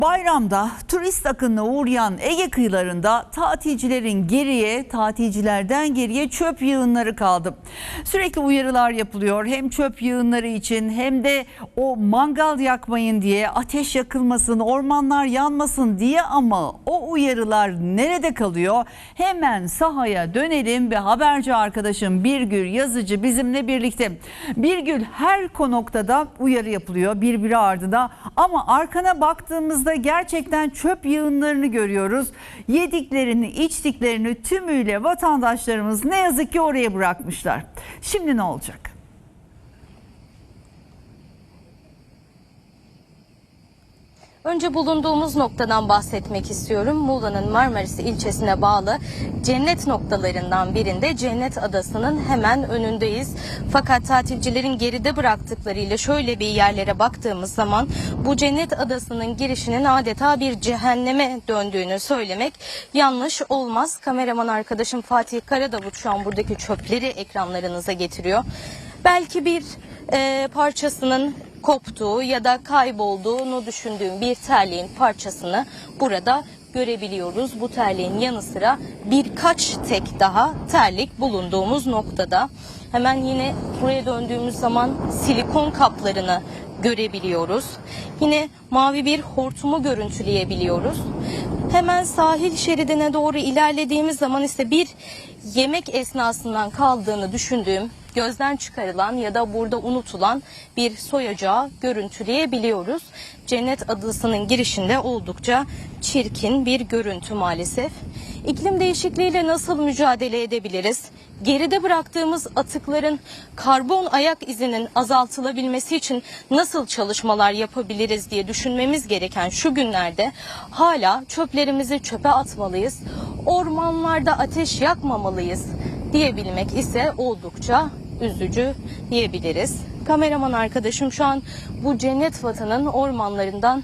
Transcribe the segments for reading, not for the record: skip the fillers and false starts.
Bayramda turist akınına uğrayan Ege kıyılarında tatilcilerden geriye çöp yığınları kaldı. Sürekli uyarılar yapılıyor hem çöp yığınları için hem de o mangal yakmayın diye, ateş yakılmasın, ormanlar yanmasın diye, ama o uyarılar nerede kalıyor? Hemen sahaya dönelim ve haberci arkadaşım Birgül Yazıcı bizimle birlikte. Birgül, her noktada uyarı yapılıyor birbiri ardına, ama arkana baktığımızda gerçekten çöp yığınlarını görüyoruz. Yediklerini, içtiklerini tümüyle vatandaşlarımız ne yazık ki oraya bırakmışlar. Şimdi ne olacak? Önce bulunduğumuz noktadan bahsetmek istiyorum. Muğla'nın Marmaris ilçesine bağlı cennet noktalarından birinde, Cennet Adası'nın hemen önündeyiz. Fakat tatilcilerin geride bıraktıklarıyla şöyle bir yerlere baktığımız zaman bu Cennet Adası'nın girişinin adeta bir cehenneme döndüğünü söylemek yanlış olmaz. Kameraman arkadaşım Fatih Karadavut şu an buradaki çöpleri ekranlarınıza getiriyor. Belki bir parçasının koptuğu ya da kaybolduğunu düşündüğüm bir terliğin parçasını burada görebiliyoruz. Bu terliğin yanı sıra birkaç tek daha terlik bulunduğumuz noktada. Hemen yine buraya döndüğümüz zaman silikon kaplarını görebiliyoruz. Yine mavi bir hortumu görüntüleyebiliyoruz. Hemen sahil şeridine doğru ilerlediğimiz zaman ise bir yemek esnasından kaldığını düşündüğüm, gözden çıkarılan ya da burada unutulan bir soyacağı görüntüleyebiliyoruz. Cennet Adası'nın girişinde oldukça çirkin bir görüntü maalesef. İklim değişikliğiyle nasıl mücadele edebiliriz? Geride bıraktığımız atıkların karbon ayak izinin azaltılabilmesi için nasıl çalışmalar yapabiliriz diye düşünmemiz gereken şu günlerde hala çöplerimizi çöpe atmalıyız, ormanlarda ateş yakmamalıyız diyebilmek ise oldukça üzücü diyebiliriz. Kameraman arkadaşım şu an bu cennet vatanın ormanlarından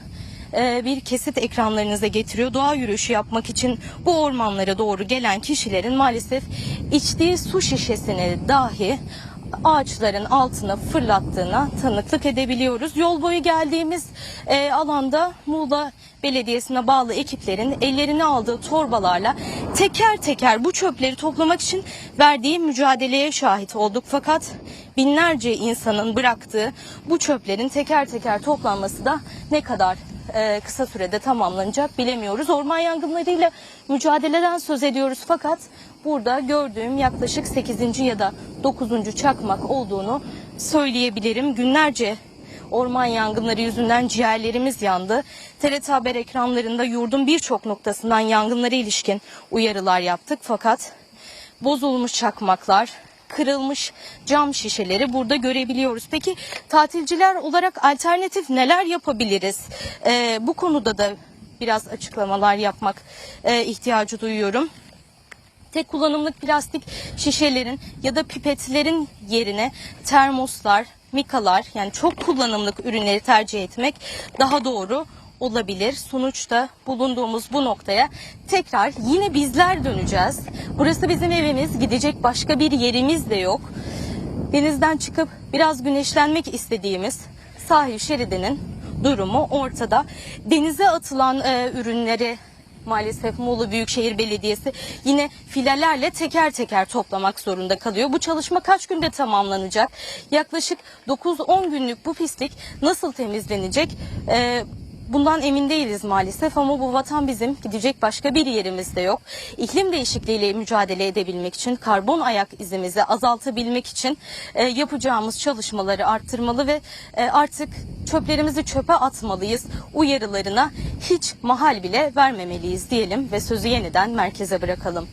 bir kesit ekranlarınıza getiriyor. Doğa yürüyüşü yapmak için bu ormanlara doğru gelen kişilerin maalesef içtiği su şişesini dahi ağaçların altına fırlattığına tanıklık edebiliyoruz. Yol boyu geldiğimiz alanda Muğla Belediyesi'ne bağlı ekiplerin ellerine aldığı torbalarla teker teker bu çöpleri toplamak için verdiği mücadeleye şahit olduk. Fakat binlerce insanın bıraktığı bu çöplerin teker teker toplanması da ne kadar kısa sürede tamamlanacak bilemiyoruz. Orman yangınlarıyla mücadeleden söz ediyoruz, fakat burada gördüğüm yaklaşık 8. ya da 9. çakmak olduğunu söyleyebilirim. Günlerce orman yangınları yüzünden ciğerlerimiz yandı. TRT Haber ekranlarında yurdun birçok noktasından yangınlara ilişkin uyarılar yaptık, fakat bozulmuş çakmaklar, kırılmış cam şişeleri burada görebiliyoruz. Peki tatilciler olarak alternatif neler yapabiliriz? Bu konuda da biraz açıklamalar yapmak ihtiyacı duyuyorum. Tek kullanımlık plastik şişelerin ya da pipetlerin yerine termoslar, mikalar, yani çok kullanımlık ürünleri tercih etmek daha doğru olabilir. Sonuçta bulunduğumuz bu noktaya tekrar yine bizler döneceğiz. Burası bizim evimiz, gidecek başka bir yerimiz de yok. Denizden çıkıp biraz güneşlenmek istediğimiz sahil şeridinin durumu ortada. Denize atılan ürünleri maalesef Muğla Büyükşehir Belediyesi yine filelerle teker teker toplamak zorunda kalıyor. Bu çalışma kaç günde tamamlanacak? Yaklaşık 9-10 günlük bu pislik nasıl temizlenecek? Bundan emin değiliz maalesef, ama bu vatan bizim, gidecek başka bir yerimiz de yok. İklim değişikliğiyle mücadele edebilmek için, karbon ayak izimizi azaltabilmek için yapacağımız çalışmaları arttırmalı ve artık çöplerimizi çöpe atmalıyız uyarılarına hiç mahal bile vermemeliyiz diyelim ve sözü yeniden merkeze bırakalım.